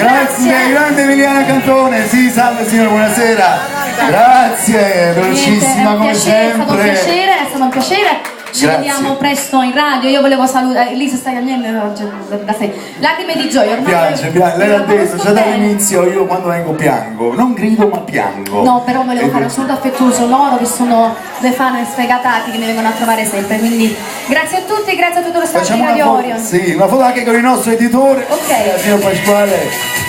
Grazie, grande Emiliana Cantone. Sì, salve signora, buonasera. Grazie, dolcissima come sempre. È stato un piacere. Ci vediamo presto in radio. Io volevo salutare Elisa, stai piangendo da sé. Lacrime di gioia, ormai piange, lei l'ha detto già dall'inizio. Io quando vengo piango, non grido ma piango. No, però volevo fare un saluto affettuoso loro che sono dei fan sfegatati che mi vengono a trovare sempre. Quindi grazie a tutti, grazie a tutto lo staff di Radio Orion. Sì, una foto anche con il nostro editore, ok, signor Pasquale.